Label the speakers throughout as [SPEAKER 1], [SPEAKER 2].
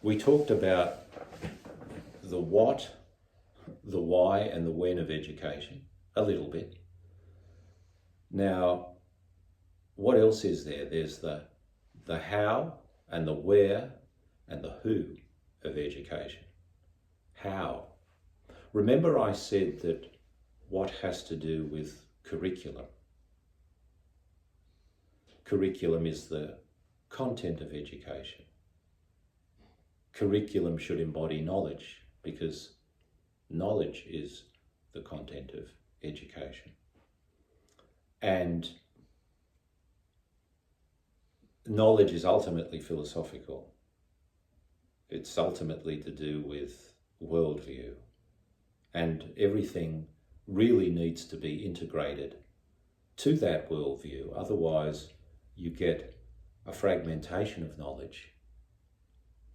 [SPEAKER 1] we talked about the what, the why, and the when of education a little bit. Now, what else is there? There's the how and the where and the who of education. How? Remember I said that what has to do with curriculum. Curriculum is the content of education. Curriculum should embody knowledge because knowledge is the content of education. And knowledge is ultimately philosophical. It's ultimately to do with worldview. And everything really needs to be integrated to that worldview. Otherwise, you get a fragmentation of knowledge.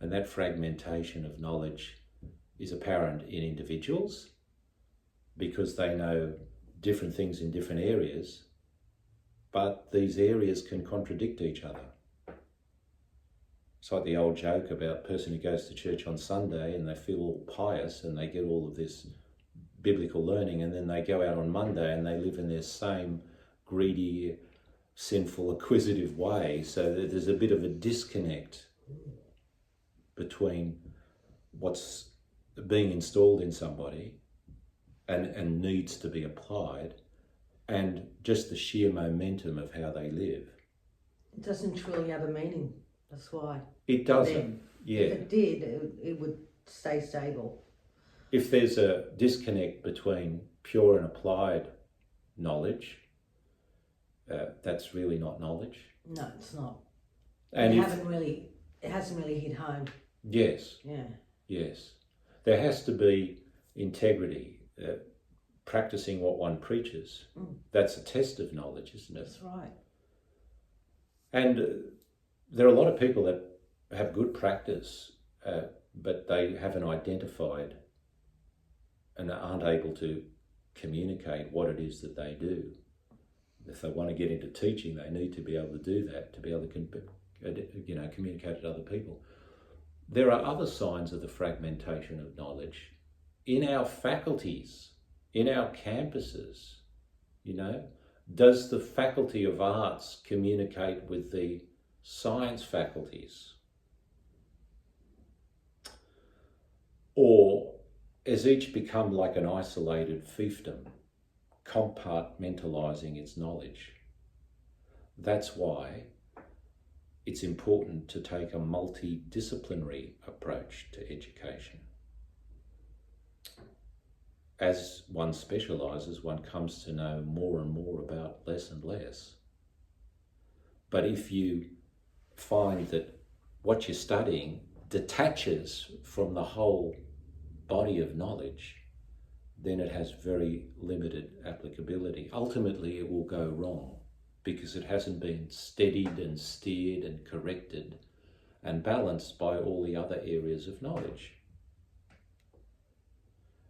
[SPEAKER 1] And that fragmentation of knowledge is apparent in individuals because they know different things in different areas, but these areas can contradict each other. It's like the old joke about a person who goes to church on Sunday and they feel all pious and they get all of this biblical learning, and then they go out on Monday and they live in their same greedy, sinful, acquisitive way. So that there's a bit of a disconnect between what's being installed in somebody and needs to be applied and just the sheer momentum of how they live.
[SPEAKER 2] It doesn't truly have a meaning. That's why.
[SPEAKER 1] It doesn't. Yeah.
[SPEAKER 2] If it did, it would stay stable.
[SPEAKER 1] If there's a disconnect between pure and applied knowledge, that's really not knowledge.
[SPEAKER 2] No, it's not.
[SPEAKER 1] And
[SPEAKER 2] it hasn't really hit home.
[SPEAKER 1] Yes.
[SPEAKER 2] Yeah.
[SPEAKER 1] Yes. There has to be integrity, practicing what one preaches. That's a test of knowledge, isn't it?
[SPEAKER 2] That's right.
[SPEAKER 1] And there are a lot of people that have good practice, but they haven't identified and aren't able to communicate what it is that they do. If they want to get into teaching, they need to be able to do that, to be able to communicate to other people. There are other signs of the fragmentation of knowledge in our faculties, in our campuses. Does the Faculty of Arts communicate with the science faculties? Or has each become like an isolated fiefdom, compartmentalising its knowledge? That's why it's important to take a multidisciplinary approach to education. As one specialises, one comes to know more and more about less and less. But if you find that what you're studying detaches from the whole body of knowledge, then it has very limited applicability. Ultimately, it will go wrong because it hasn't been steadied and steered and corrected and balanced by all the other areas of knowledge.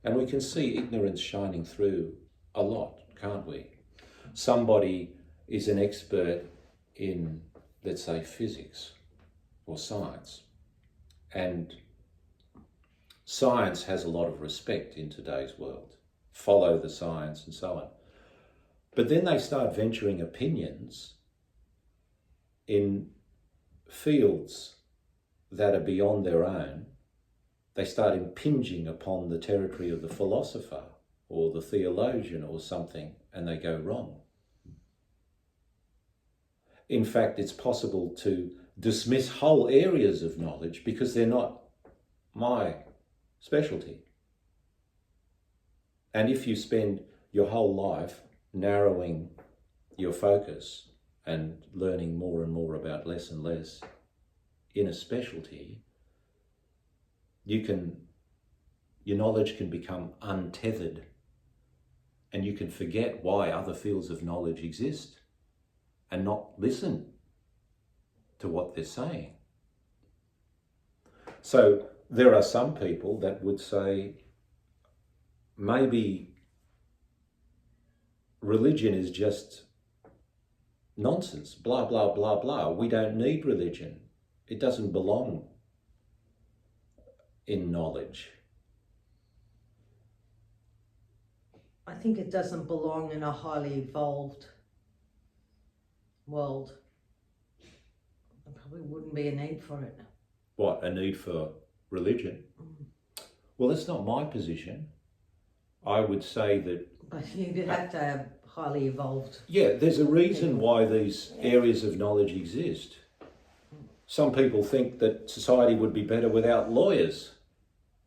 [SPEAKER 1] And we can see ignorance shining through a lot, can't we? Somebody is an expert in, let's say, physics or science, and science has a lot of respect in today's world. Follow the science and so on. But then they start venturing opinions in fields that are beyond their own. They start impinging upon the territory of the philosopher or the theologian or something, and they go wrong. In fact, it's possible to dismiss whole areas of knowledge because they're not my specialty. And if you spend your whole life narrowing your focus and learning more and more about less and less in a specialty, your knowledge can become untethered, and you can forget why other fields of knowledge exist and not listen to what they're saying. So there are some people that would say maybe religion is just nonsense, blah, blah, blah, blah. We don't need religion. It doesn't belong in knowledge?
[SPEAKER 2] I think it doesn't belong in a highly evolved world. There probably wouldn't be a need for it.
[SPEAKER 1] What, a need for religion? Well, that's not my position. I would say that...
[SPEAKER 2] But you'd have to have highly evolved.
[SPEAKER 1] Yeah, there's a reason why these areas of knowledge exist. Some people think that society would be better without lawyers,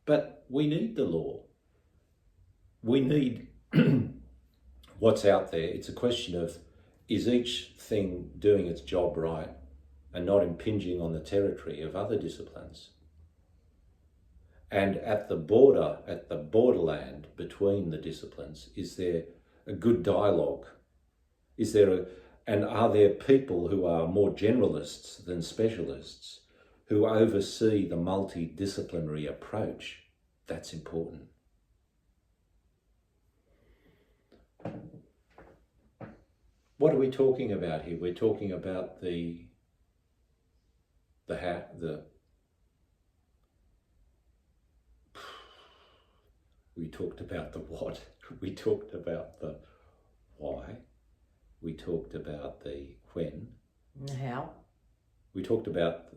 [SPEAKER 1] but we need the law. We need what's out there. It's a question of, is each thing doing its job right and not impinging on the territory of other disciplines? And at the borderland between the disciplines, is there a good dialogue? And are there people who are more generalists than specialists who oversee the multidisciplinary approach? That's important. What are we talking about here? We're talking about we talked about the what, we talked about the why, we talked about the when,
[SPEAKER 2] And how?
[SPEAKER 1] we talked about,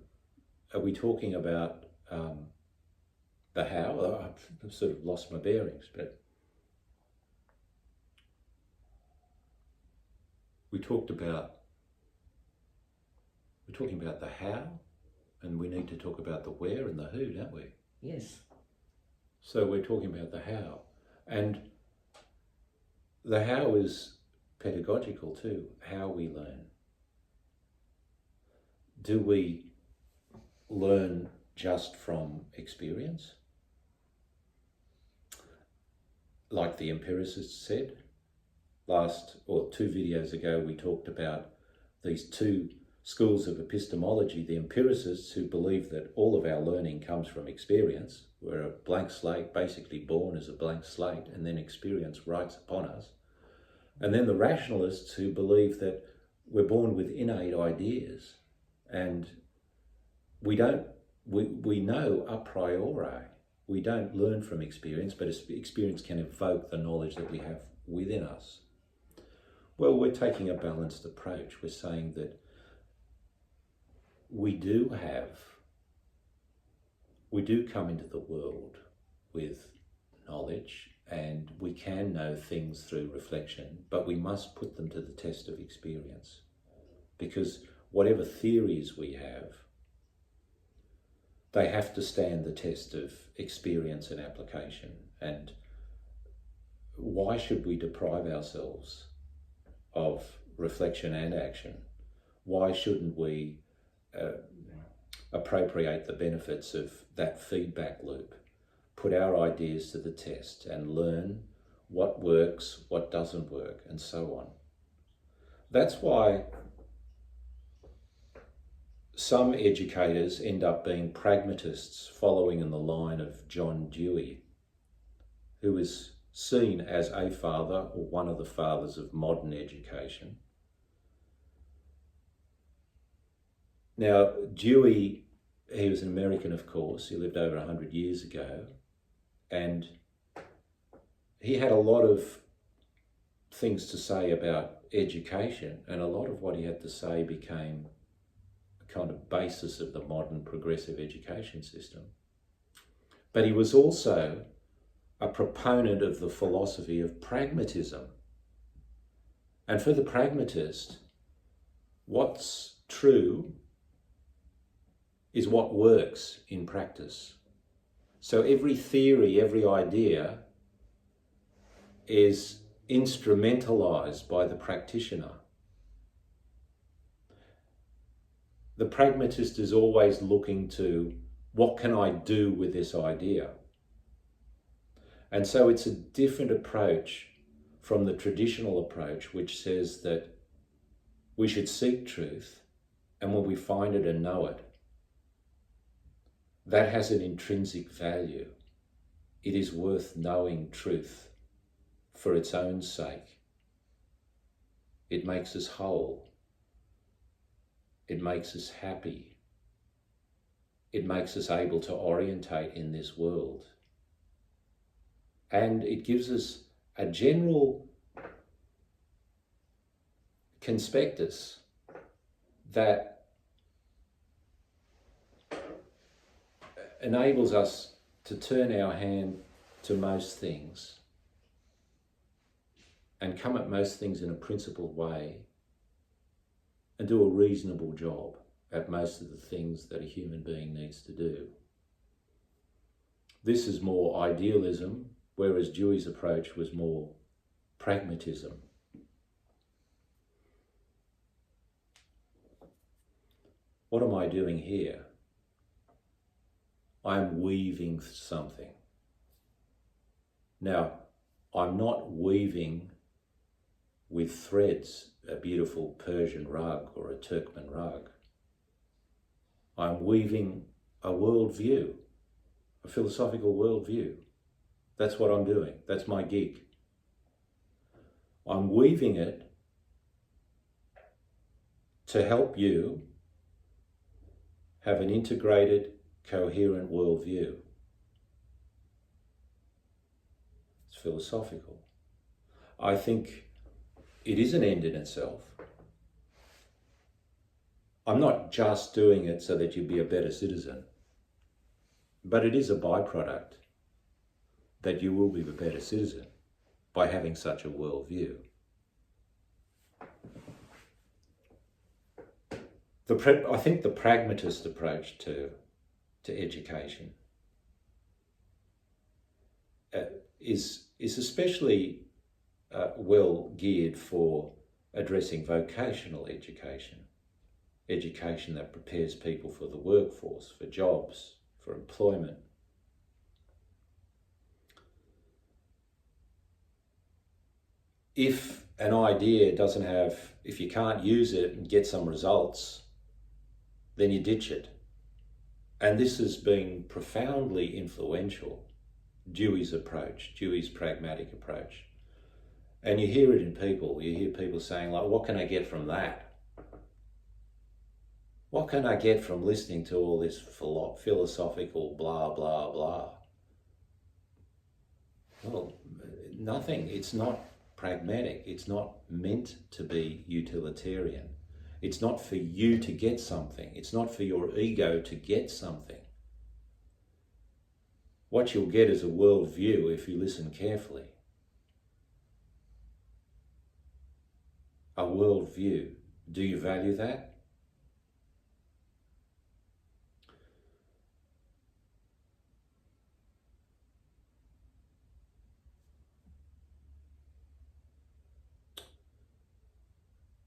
[SPEAKER 1] are we talking about the how? I've sort of lost my bearings, but we're talking about the how, and we need to talk about the where and the who, don't we?
[SPEAKER 2] Yes.
[SPEAKER 1] So we're talking about the how. And the how is pedagogical too, how we learn. Do we learn just from experience? Like the empiricists said, two videos ago, we talked about these two schools of epistemology, the empiricists who believe that all of our learning comes from experience. We're a blank slate, basically born as a blank slate, and then experience writes upon us. And then the rationalists who believe that we're born with innate ideas and we know a priori. We don't learn from experience, but experience can evoke the knowledge that we have within us. Well, we're taking a balanced approach. We're saying that we do come into the world with knowledge and we can know things through reflection, but we must put them to the test of experience, because whatever theories we have, they have to stand the test of experience and application. And why should we deprive ourselves of reflection and action? Why shouldn't we appropriate the benefits of that feedback loop, put our ideas to the test and learn what works, what doesn't work, and so on? That's why some educators end up being pragmatists, following in the line of John Dewey, who is seen as a father or one of the fathers of modern education. Now, Dewey, he was an American, of course. He lived over 100 years ago, and he had a lot of things to say about education, and a lot of what he had to say became a kind of basis of the modern progressive education system. But he was also a proponent of the philosophy of pragmatism. And for the pragmatist, what's true is what works in practice. So every theory, every idea is instrumentalized by the practitioner. The pragmatist is always looking to, what can I do with this idea? And so it's a different approach from the traditional approach, which says that we should seek truth, and when we find it and know it, that has an intrinsic value. It is worth knowing truth for its own sake. It makes us whole. It makes us happy. it makes us able to orientate in this world. And it gives us a general conspectus that enables us to turn our hand to most things and come at most things in a principled way and do a reasonable job at most of the things that a human being needs to do. This is more idealism, whereas Dewey's approach was more pragmatism. What am I doing here? I'm weaving something. Now, I'm not weaving with threads a beautiful Persian rug or a Turkmen rug. I'm weaving a worldview, a philosophical worldview. That's what I'm doing. That's my gig. I'm weaving it to help you have an integrated, coherent worldview. It's philosophical. I think it is an end in itself. I'm not just doing it so that you'd be a better citizen, but it is a byproduct that you will be a better citizen by having such a worldview. I think the pragmatist approach to education is especially well geared for addressing vocational education, education that prepares people for the workforce, for jobs, for employment. If an idea doesn't have, if you can't use it and get some results, then you ditch it. And this has been profoundly influential, Dewey's approach, Dewey's pragmatic approach. And you hear it in people. You hear people saying, like, what can I get from that? What can I get from listening to all this philosophical blah, blah, blah? Well, nothing. It's not pragmatic. It's not meant to be utilitarian. It's not for you to get something. It's not for your ego to get something. What you'll get is a worldview if you listen carefully. A worldview. Do you value that?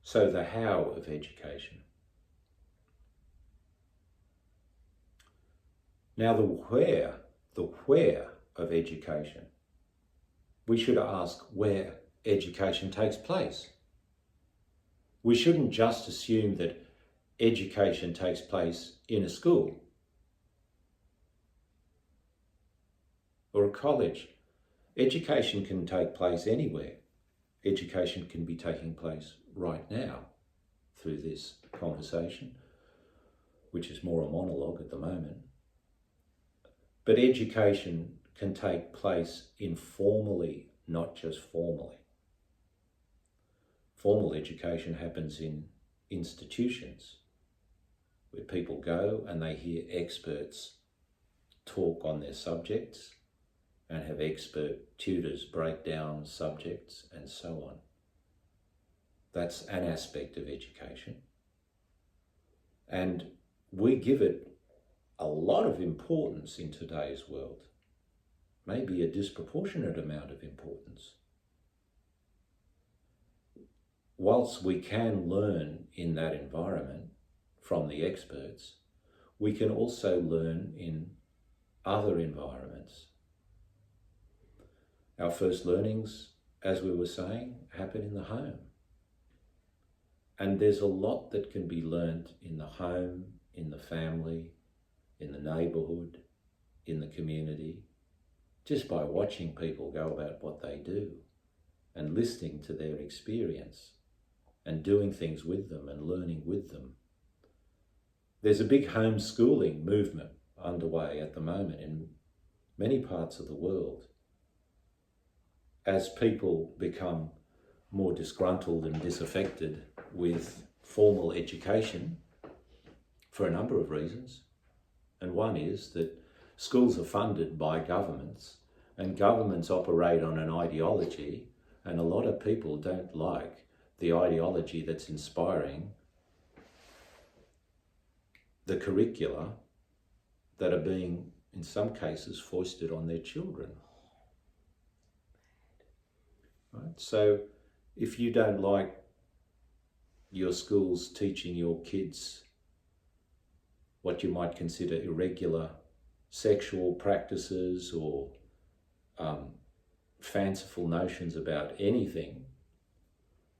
[SPEAKER 1] So the how of education. Now the where of education. We should ask where education takes place. We shouldn't just assume that education takes place in a school or a college. Education can take place anywhere. Education can be taking place right now through this conversation, which is more a monologue at the moment. But education can take place informally, not just formally. Formal education happens in institutions where people go and they hear experts talk on their subjects and have expert tutors break down subjects and so on. That's an aspect of education. And we give it a lot of importance in today's world, maybe a disproportionate amount of importance. Whilst we can learn in that environment from the experts, we can also learn in other environments. Our first learnings, as we were saying, happen in the home. And there's a lot that can be learned in the home, in the family, in the neighbourhood, in the community, just by watching people go about what they do and listening to their experience and doing things with them and learning with them. There's a big homeschooling movement underway at the moment in many parts of the world as people become more disgruntled and disaffected with formal education for a number of reasons. And one is that schools are funded by governments, and governments operate on an ideology, and a lot of people don't like the ideology that's inspiring the curricula that are being, in some cases, foisted on their children. Right? So if you don't like your schools teaching your kids what you might consider irregular sexual practices or fanciful notions about anything,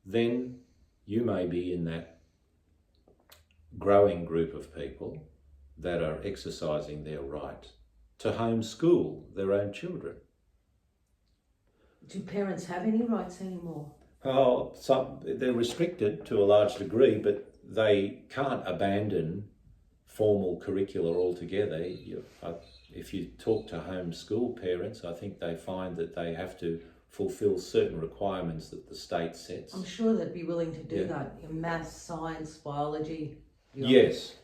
[SPEAKER 1] then you may be in that growing group of people that are exercising their right to homeschool their own children.
[SPEAKER 2] Do parents have any rights anymore?
[SPEAKER 1] Oh, they're restricted to a large degree, but they can't abandon formal curricula altogether. If you talk to homeschool parents, I think they find that they have to fulfil certain requirements that the state sets.
[SPEAKER 2] I'm sure they'd be willing to do that in maths, science, biology.
[SPEAKER 1] Yes.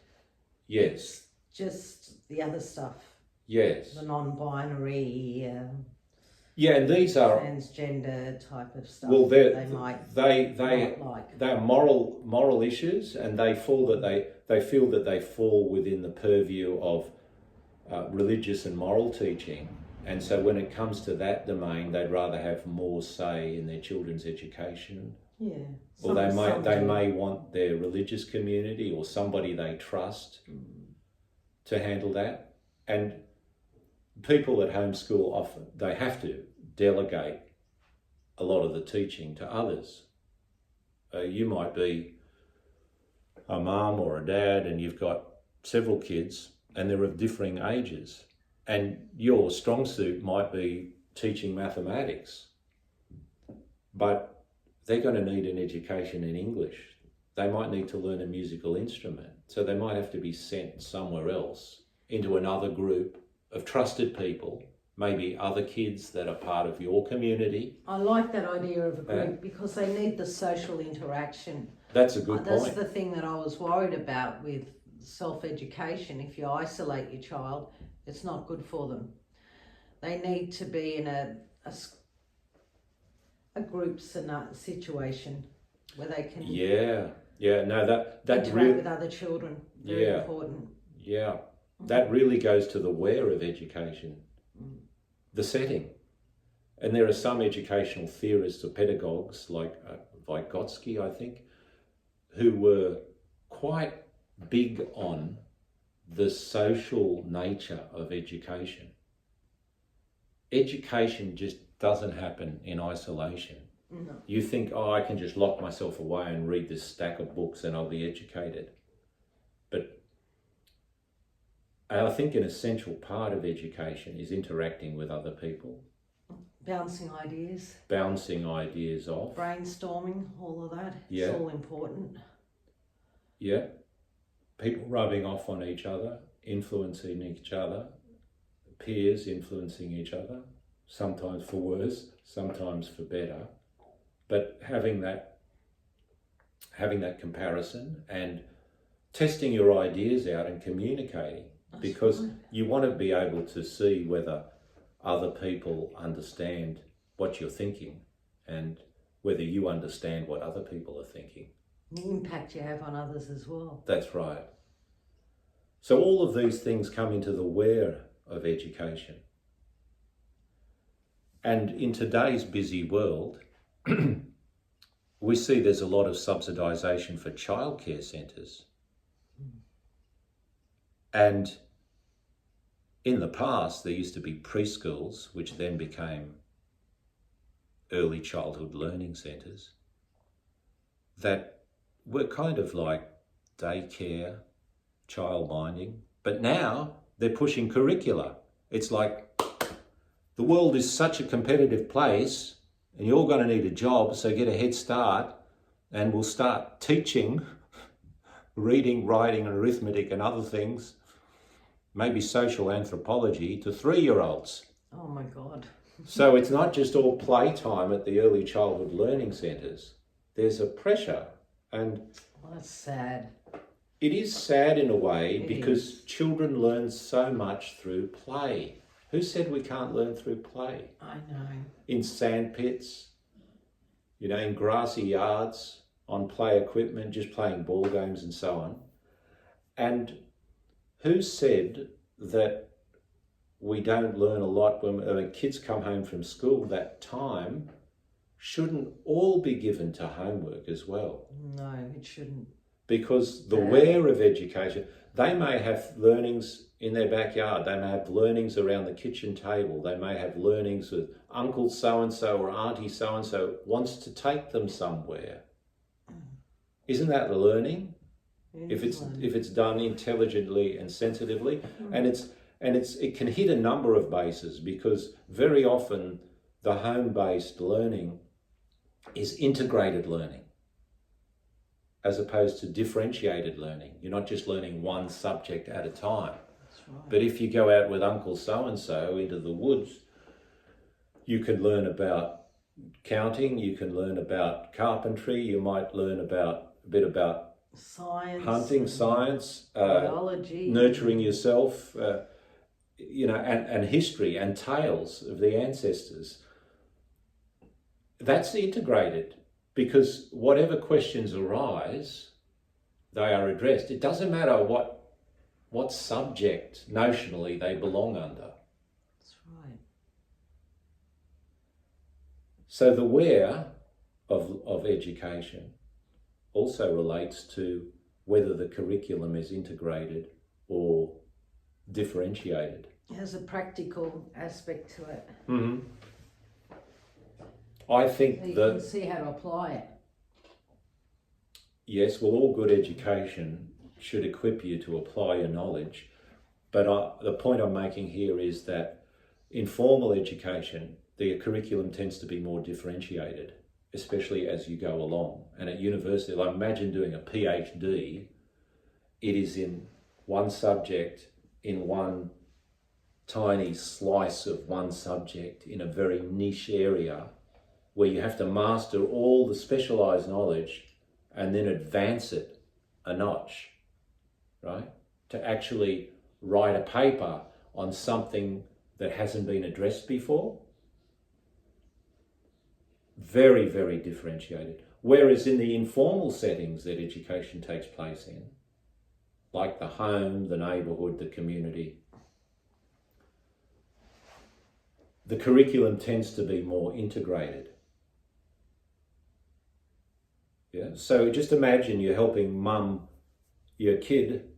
[SPEAKER 2] It's just the other stuff.
[SPEAKER 1] Yes.
[SPEAKER 2] The non-binary.
[SPEAKER 1] And these are
[SPEAKER 2] transgender type of stuff.
[SPEAKER 1] Well,
[SPEAKER 2] they
[SPEAKER 1] not like. They are moral issues, and they feel that they fall within the purview of religious and moral teaching. And so when it comes to that domain, they'd rather have more say in their children's education.
[SPEAKER 2] Yeah.
[SPEAKER 1] Or they may want their religious community or somebody they trust to handle that. And people at homeschool often, they have to delegate a lot of the teaching to others. You might be a mum or a dad and you've got several kids and they're of differing ages. And your strong suit might be teaching mathematics, but they're going to need an education in English. They might need to learn a musical instrument. So they might have to be sent somewhere else into another group of trusted people, maybe other kids that are part of your community.
[SPEAKER 2] I like that idea of a group because they need the social interaction.
[SPEAKER 1] That's a good point.
[SPEAKER 2] That's the thing that I was worried about with self-education. If you isolate your child, it's not good for them. They need to be in a group situation where they can interact with other children. Very important.
[SPEAKER 1] Yeah. That really goes to the where of education, the setting. And there are some educational theorists or pedagogues like Vygotsky, I think, who were quite big on the social nature of education. Education just doesn't happen in isolation.
[SPEAKER 2] No.
[SPEAKER 1] You think, I can just lock myself away and read this stack of books and I'll be educated. But I think an essential part of education is interacting with other people.
[SPEAKER 2] Bouncing ideas
[SPEAKER 1] off.
[SPEAKER 2] Brainstorming, all of that. It's all important.
[SPEAKER 1] Yeah. People rubbing off on each other, influencing each other, peers influencing each other, sometimes for worse, sometimes for better. But having that comparison and testing your ideas out and communicating. That's because right. You want to be able to see whether other people understand what you're thinking and whether you understand what other people are thinking.
[SPEAKER 2] The impact you have on others as well.
[SPEAKER 1] That's right. So all of these things come into the where of education. And in today's busy world, we see there's a lot of subsidisation for childcare centres. And in the past, there used to be preschools, which then became early childhood learning centres, that were kind of like daycare, childminding. But now they're pushing curricula. It's like the world is such a competitive place and you're going to need a job, so get a head start and we'll start teaching reading, writing and arithmetic and other things, maybe social anthropology, to 3-year-olds.
[SPEAKER 2] Oh my God.
[SPEAKER 1] So it's not just all playtime at the early childhood learning centres. There's a pressure, and
[SPEAKER 2] Well, that's sad.
[SPEAKER 1] it is sad in a way
[SPEAKER 2] It
[SPEAKER 1] because
[SPEAKER 2] is.
[SPEAKER 1] children learn so much through play. Who said we can't learn through play?
[SPEAKER 2] I know.
[SPEAKER 1] In sand pits, in grassy yards, on play equipment, just playing ball games and so on. And who said that we don't learn a lot when kids come home from school? That time shouldn't all be given to homework as well.
[SPEAKER 2] No, it shouldn't.
[SPEAKER 1] Because the where of education, they may have learnings in their backyard, they may have learnings around the kitchen table, they may have learnings with uncle so-and-so or auntie so-and-so wants to take them somewhere. Isn't that learning? If it's done intelligently and sensitively, and it can hit a number of bases, because very often the home-based learning is integrated learning as opposed to differentiated learning. You're not just learning one subject at a time.
[SPEAKER 2] That's right.
[SPEAKER 1] But if you go out with uncle so-and-so into the woods, you can learn about counting, you can learn about carpentry, you might learn a bit about
[SPEAKER 2] Science.
[SPEAKER 1] hunting, science,
[SPEAKER 2] biology.
[SPEAKER 1] nurturing yourself, and history and tales of the ancestors. That's integrated, because whatever questions arise, they are addressed. It doesn't matter what subject notionally they belong under.
[SPEAKER 2] That's right.
[SPEAKER 1] So the where of education also relates to whether the curriculum is integrated or differentiated.
[SPEAKER 2] It has a practical aspect to it.
[SPEAKER 1] Mm-hmm. I think
[SPEAKER 2] You
[SPEAKER 1] that
[SPEAKER 2] can see how to apply it.
[SPEAKER 1] yes, well, all good education should equip you to apply your knowledge. But the point I'm making here is that in formal education, the curriculum tends to be more differentiated, especially as you go along. And at university, like imagine doing a PhD, it is in one subject, in one tiny slice of one subject, in a very niche area, where you have to master all the specialised knowledge and then advance it a notch, right? To actually write a paper on something that hasn't been addressed before. Very, very differentiated. Whereas in the informal settings that education takes place in, like the home, the neighbourhood, the community, the curriculum tends to be more integrated. Yeah. So just imagine you're helping mum, your kid,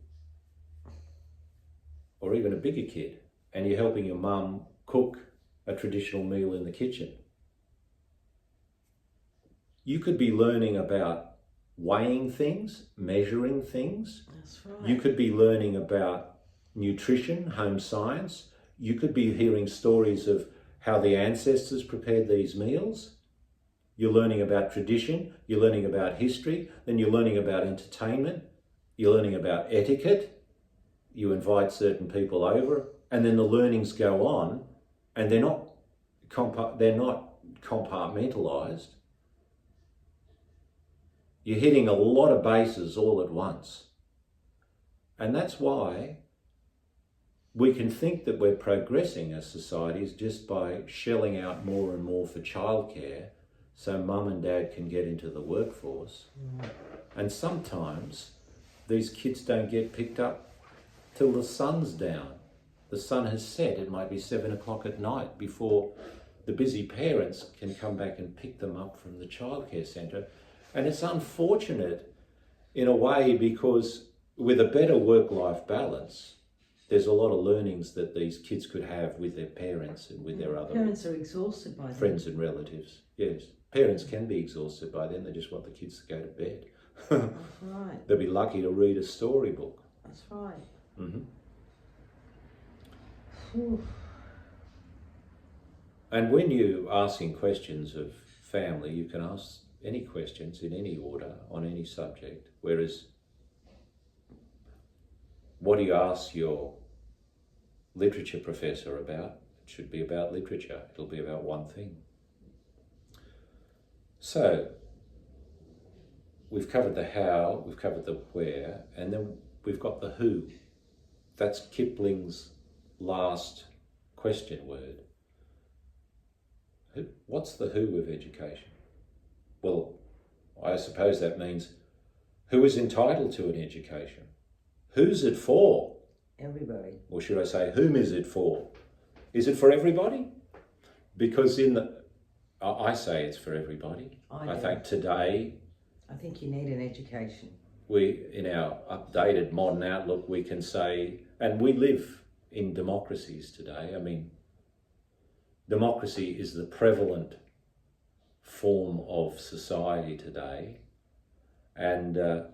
[SPEAKER 1] or even a bigger kid, and you're helping your mum cook a traditional meal in the kitchen. You could be learning about weighing things, measuring things.
[SPEAKER 2] That's right.
[SPEAKER 1] You could be learning about nutrition, home science. You could be hearing stories of how the ancestors prepared these meals. You're learning about tradition, you're learning about history, then you're learning about entertainment, you're learning about etiquette. You invite certain people over, and then the learnings go on, and they're not compartmentalized. You're hitting a lot of bases all at once. And that's why we can think that we're progressing as societies just by shelling out more and more for childcare so mum and dad can get into the workforce. And sometimes these kids don't get picked up till the sun's down. The sun has set. It might be 7 o'clock at night before the busy parents can come back and pick them up from the childcare centre. And it's unfortunate in a way, because with a better work-life balance, there's a lot of learnings that these kids could have with their parents and with their other
[SPEAKER 2] Parents are exhausted by
[SPEAKER 1] friends and relatives. Yes, parents can be exhausted by then. They just want the kids to go to bed.
[SPEAKER 2] That's right.
[SPEAKER 1] They'll be lucky to read a storybook.
[SPEAKER 2] That's right.
[SPEAKER 1] Mm-hmm.
[SPEAKER 2] Oof.
[SPEAKER 1] And when you're asking questions of family, you can ask any questions in any order on any subject. Whereas What do you ask your literature professor about? It should be about literature. It'll be about one thing. So, we've covered the how, we've covered the where, and then we've got the who. That's Kipling's last question word. What's the who of education? Well, I suppose that means who is entitled to an education? Who's it for?
[SPEAKER 2] Everybody.
[SPEAKER 1] Or should I say, whom is it for? Is it for everybody? Because I say it's for everybody. I think today,
[SPEAKER 2] I think you need an education.
[SPEAKER 1] in our updated modern outlook, we can say, and we live in democracies today. I mean, democracy is the prevalent form of society today, and the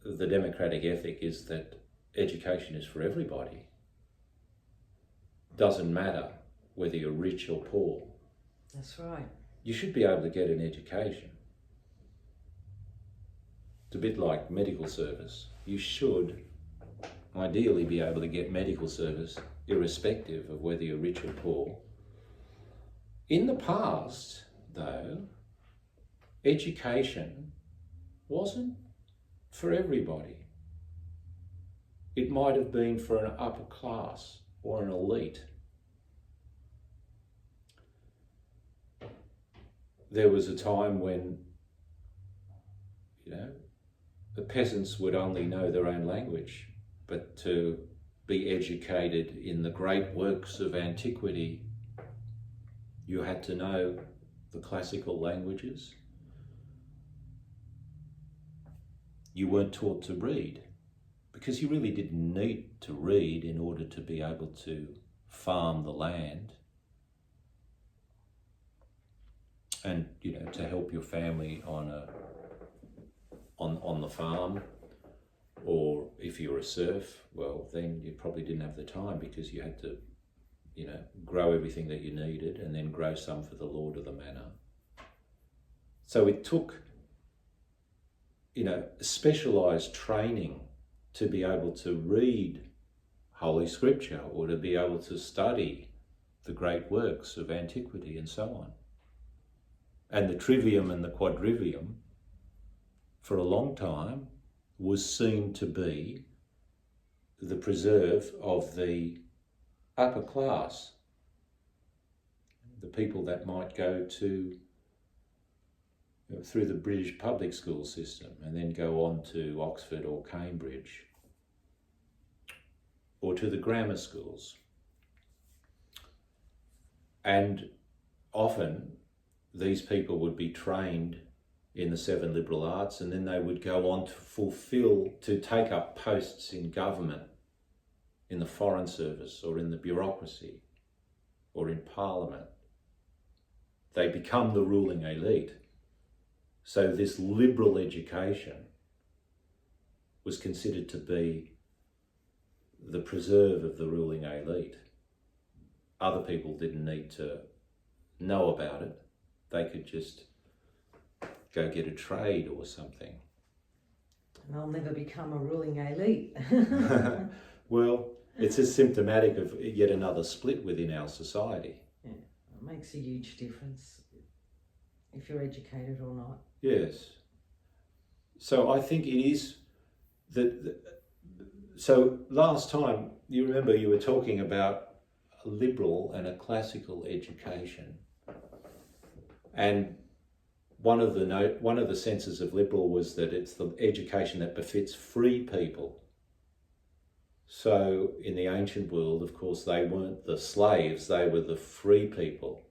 [SPEAKER 1] democratic ethic is that education is for everybody. Doesn't matter whether you're rich or poor.
[SPEAKER 2] That's right.
[SPEAKER 1] You should be able to get an education. It's a bit like medical service. You should ideally be able to get medical service irrespective of whether you're rich or poor. In the past, though, education wasn't for everybody. It might have been for an upper class or an elite. There was a time when, the peasants would only know their own language, but to be educated in the great works of antiquity, you had to know the classical languages. You weren't taught to read, because you really didn't need to read in order to be able to farm the land and to help your family on the farm. Or if you're a serf, well, then you probably didn't have the time, because you had to grow everything that you needed and then grow some for the lord of the manor. So it took specialised training to be able to read Holy Scripture, or to be able to study the great works of antiquity and so on. And the trivium and the quadrivium, for a long time, was seen to be the preserve of the upper class, the people that might go to through the British public school system and then go on to Oxford or Cambridge or to the grammar schools. And often these people would be trained in the 7 liberal arts, and then they would go on to take up posts in government, in the Foreign Service, or in the bureaucracy, or in Parliament. They become the ruling elite. So this liberal education was considered to be the preserve of the ruling elite. Other people didn't need to know about it. They could just go get a trade or something.
[SPEAKER 2] And they'll never become a ruling elite.
[SPEAKER 1] Well, it's just symptomatic of yet another split within our society.
[SPEAKER 2] Yeah, it makes a huge difference if you're educated or not.
[SPEAKER 1] Yes. So I think it is so last time, you remember you were talking about a liberal and a classical education. And one of the senses of liberal was that it's the education that befits free people. So in the ancient world, of course, they weren't the slaves, they were the free people.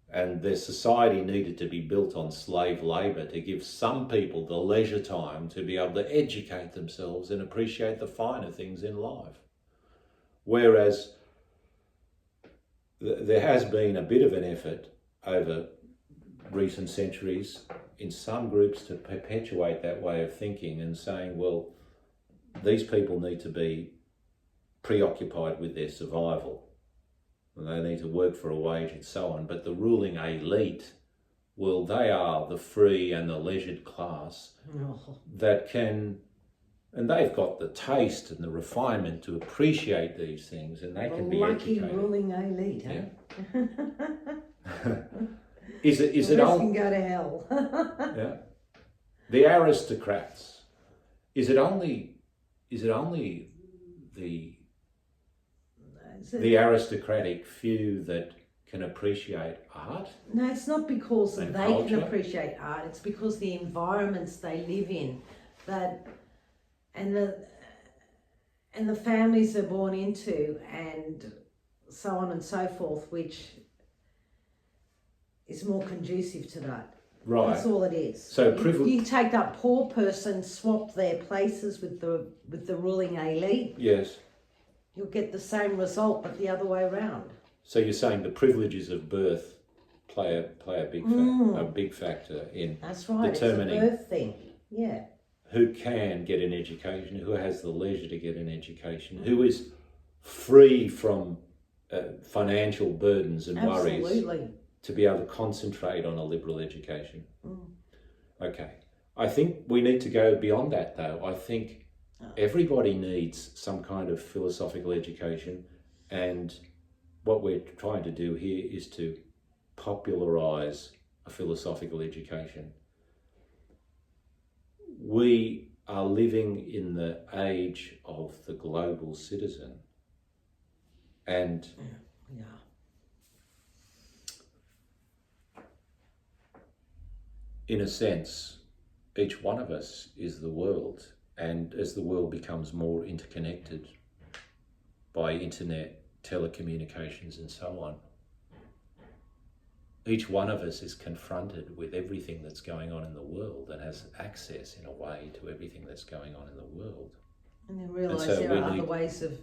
[SPEAKER 1] And their society needed to be built on slave labour to give some people the leisure time to be able to educate themselves and appreciate the finer things in life. Whereas there has been a bit of an effort over recent centuries in some groups to perpetuate that way of thinking and saying, well, these people need to be preoccupied with their survival. They need to work for a wage and so on. But the ruling elite, well, they are the free and the leisured class that can And they've got the taste and the refinement to appreciate these things, and they can be
[SPEAKER 2] lucky
[SPEAKER 1] educated.
[SPEAKER 2] ruling elite, eh?
[SPEAKER 1] Yeah. Is it
[SPEAKER 2] all can go to hell.
[SPEAKER 1] Yeah. The aristocrats. Is it only the aristocratic few that can appreciate art?
[SPEAKER 2] No, it's not because
[SPEAKER 1] and
[SPEAKER 2] they
[SPEAKER 1] culture?
[SPEAKER 2] can appreciate art. It's because the environments they live in, and the families they're born into, and so on and so forth, which is more conducive to that.
[SPEAKER 1] Right.
[SPEAKER 2] That's all it is.
[SPEAKER 1] So
[SPEAKER 2] you take that poor person, swap their places with the ruling elite.
[SPEAKER 1] Yes.
[SPEAKER 2] You'll get the same result, but the other way around.
[SPEAKER 1] So you're saying the privileges of birth play a big factor in
[SPEAKER 2] That's right.
[SPEAKER 1] determining
[SPEAKER 2] it's a birth thing. Yeah.
[SPEAKER 1] who can get an education, who has the leisure to get an education, who is free from financial burdens and worries.
[SPEAKER 2] Absolutely.
[SPEAKER 1] To be able to concentrate on a liberal education. Okay. I think we need to go beyond that, though. I think everybody needs some kind of philosophical education, and what we're trying to do here is to popularise a philosophical education. We are living in the age of the global citizen, and
[SPEAKER 2] Yeah.
[SPEAKER 1] in a sense, each one of us is the world, and as the world becomes more interconnected by internet, telecommunications and so on, each one of us is confronted with everything that's going on in the world and has access in a way to everything that's going on in the world.
[SPEAKER 2] And then realise there are other ways of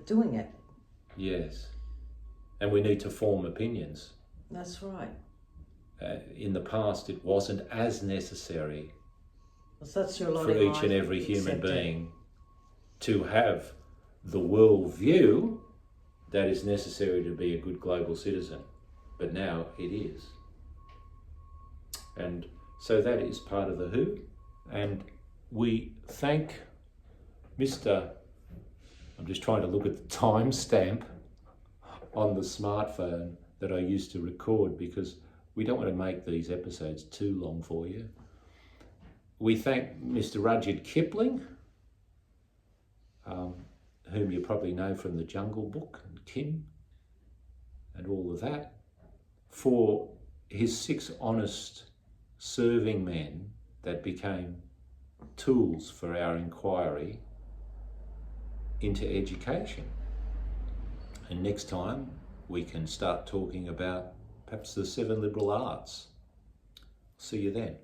[SPEAKER 2] doing it.
[SPEAKER 1] Yes. And we need to form opinions.
[SPEAKER 2] That's right.
[SPEAKER 1] In the past, it wasn't as necessary
[SPEAKER 2] for
[SPEAKER 1] each and every human being to have the world view that is necessary to be a good global citizen. But now it is. And so that is part of the who. And we thank Mr. I'm just trying to look at the timestamp on the smartphone that I used to record, because we don't want to make these episodes too long for you. We thank Mr. Rudyard Kipling, whom you probably know from The Jungle Book and Kim and all of that, for his 6 honest serving men that became tools for our inquiry into education. And next time we can start talking about perhaps the 7 liberal arts. See you then.